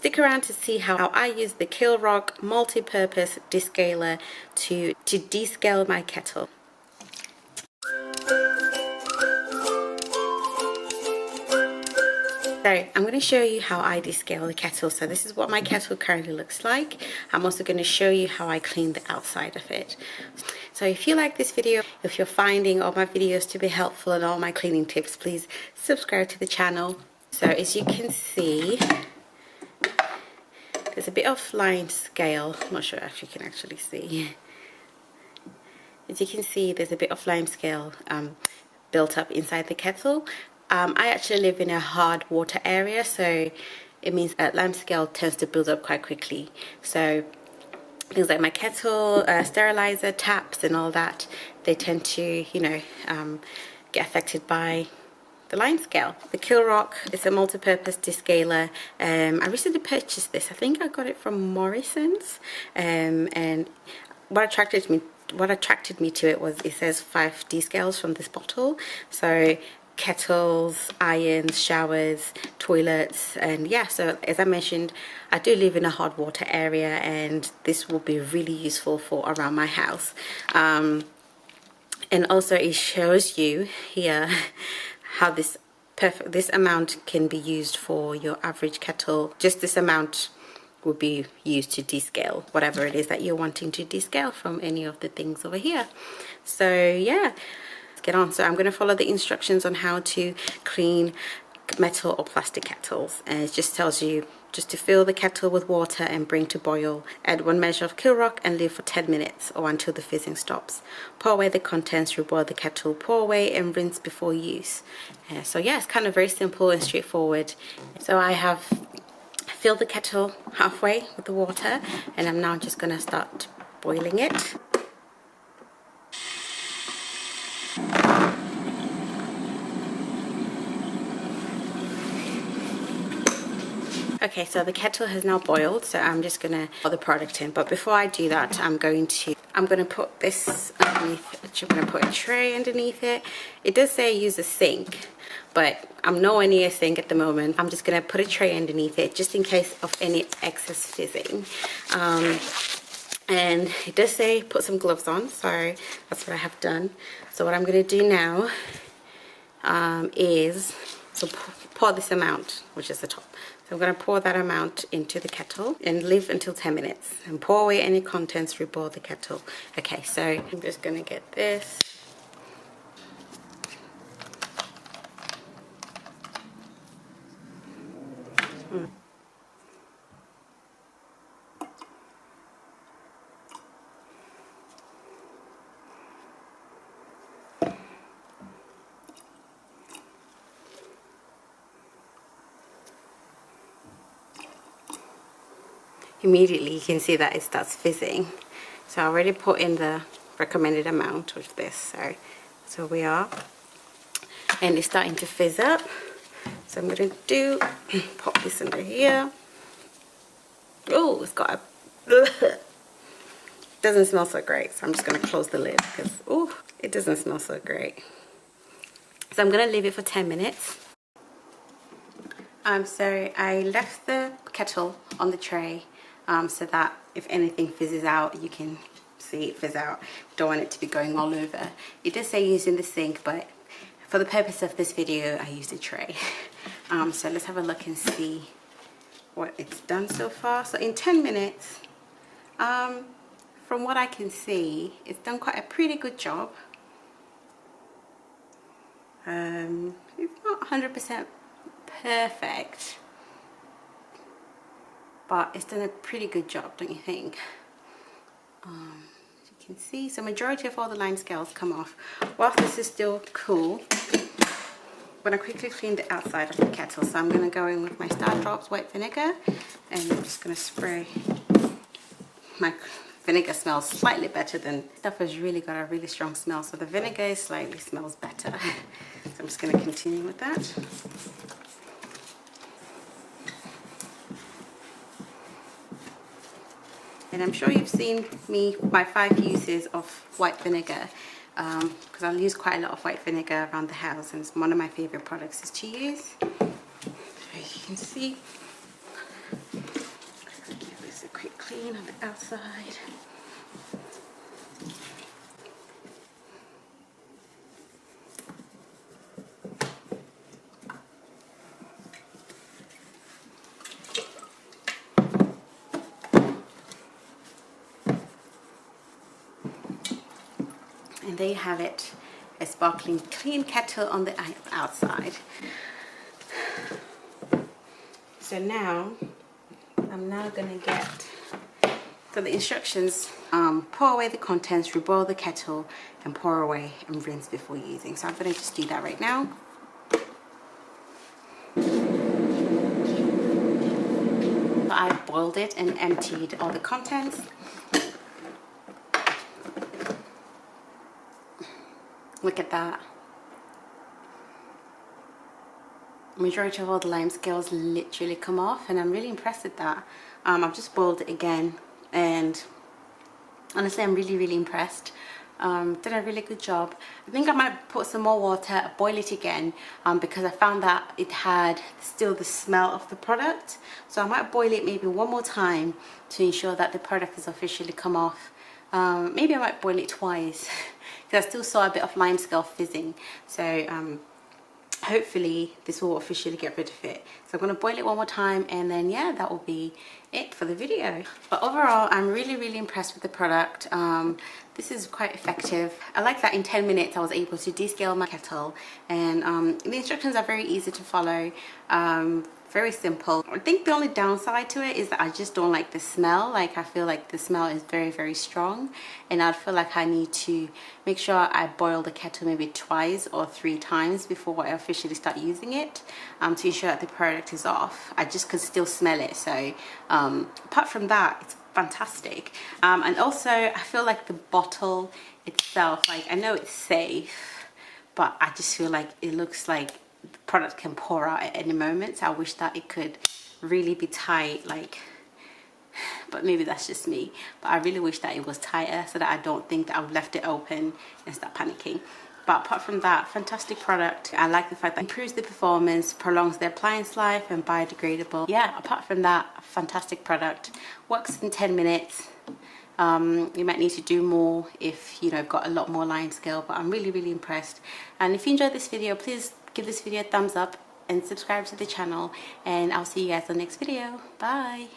stick around to see how I use the Kilrock multi-purpose descaler to descale my kettle. So I'm going to show you how I descale the kettle. So this is what my kettle currently looks like. I'm also going to show you how I clean the outside of it. So if you like this video, if you're finding all my videos to be helpful and all my cleaning tips, please subscribe to the channel. So as you can see, there's a bit of line scale. I'm not sure if you can actually see. As you can see, there's a bit of lime scale built up inside the kettle. I actually live in a hard water area, so it means that lime scale tends to build up quite quickly. So things like my kettle, sterilizer, taps and all that, they tend to, you know, get affected by the lime scale. The Kilrock is a multi-purpose descaler. I recently purchased this. I think I got it from Morrison's, and what attracted me to it was it says 5 descales from this bottle. So kettles, irons, showers, toilets, and yeah, so as I mentioned, I do live in a hot water area and this will be really useful for around my house. And also it shows you here how this amount can be used for your average kettle. Just this amount will be used to descale whatever it is that you're wanting to descale from any of the things over here. So yeah, let's get on. So I'm going to follow the instructions on how to clean metal or plastic kettles, and it just tells you just to fill the kettle with water and bring to boil. Add 1 measure of Kilrock and leave for 10 minutes or until the fizzing stops. Pour away the contents, reboil the kettle, pour away and rinse before use. So yeah, it's kind of very simple and straightforward. So I have filled the kettle halfway with the water and I'm now just going to start boiling it. Okay, so the kettle has now boiled, so I'm just gonna pour the product in. But before I do that, I'm gonna put this underneath. I'm gonna put a tray underneath it. It does say use a sink, but I'm nowhere near a sink at the moment. I'm just gonna put a tray underneath it just in case of any excess fizzing. And it does say put some gloves on, so that's what I have done. So what I'm gonna do now is pour this amount, which is the top. So I'm going to pour that amount into the kettle and leave until 10 minutes and pour away any contents, reboil the kettle. Okay, so I'm just going to get this. Immediately you can see that it starts fizzing. So I already put in the recommended amount of this, so we are, and it's starting to fizz up. So I'm going to pop this under here. Oh, it's got a doesn't smell so great, so I'm just going to close the lid because oh, it doesn't smell so great. So I'm going to leave it for 10 minutes. So I left the kettle on the tray so that if anything fizzes out, you can see it fizz out. Don't want it to be going all over. It does say use in the sink, but for the purpose of this video, I used a tray. So let's have a look and see what it's done so far. So in 10 minutes, from what I can see, it's done quite a pretty good job. It's not 100% perfect, but it's done a pretty good job, don't you think? As you can see, so majority of all the lime scales come off. Whilst this is still cool, I'm going to quickly clean the outside of the kettle. So I'm going to go in with my Star Drops white vinegar and I'm just going to spray. My vinegar smells slightly better than stuff has really got a really strong smell, so the vinegar slightly smells better. So I'm just going to continue with that. And I'm sure you've seen my 5 uses of white vinegar, because I'll use quite a lot of white vinegar around the house, and it's one of my favorite products is to use. As you can see, clean on the outside. And there you have it, a sparkling clean kettle on the outside. So now, I'm now gonna get, so the instructions, pour away the contents, reboil the kettle, and pour away and rinse before using. So I'm gonna just do that right now. So I boiled it and emptied all the contents. Look at that. Majority of all the lime scales literally come off, and I'm really impressed with that. I've just boiled it again, and honestly I'm really impressed. Did a really good job. I think I might put some more water, boil it again, because I found that it had still the smell of the product. So I might boil it maybe one more time to ensure that the product has officially come off. Maybe I might boil it twice because I still saw a bit of lime scale fizzing. So hopefully this will officially get rid of it. So I'm going to boil it one more time, and then yeah, that will be it for the video. But overall, I'm really impressed with the product. This is quite effective. I like that in 10 minutes I was able to descale my kettle, and the instructions are very easy to follow. Very simple. I think the only downside to it is that I just don't like the smell. Like, I feel like the smell is very strong, and I feel like I need to make sure I boil the kettle maybe twice or 3 times before I officially start using it, to ensure that the product is off. I just could still smell it. So apart from that, it's fantastic. And also I feel like the bottle itself, like, I know it's safe, but I just feel like it looks like the product can pour out at any moment. So I wish that it could really be tight, like, but maybe that's just me. But I really wish that it was tighter so that I don't think that I've left it open and start panicking. But apart from that, fantastic product. I like the fact that it improves the performance, prolongs the appliance life, and biodegradable. Yeah, apart from that, fantastic product. Works in 10 minutes. You might need to do more if you know got a lot more lime scale, but I'm really impressed. And if you enjoyed this video, please give this video a thumbs up and subscribe to the channel, and I'll see you guys on the next video. Bye.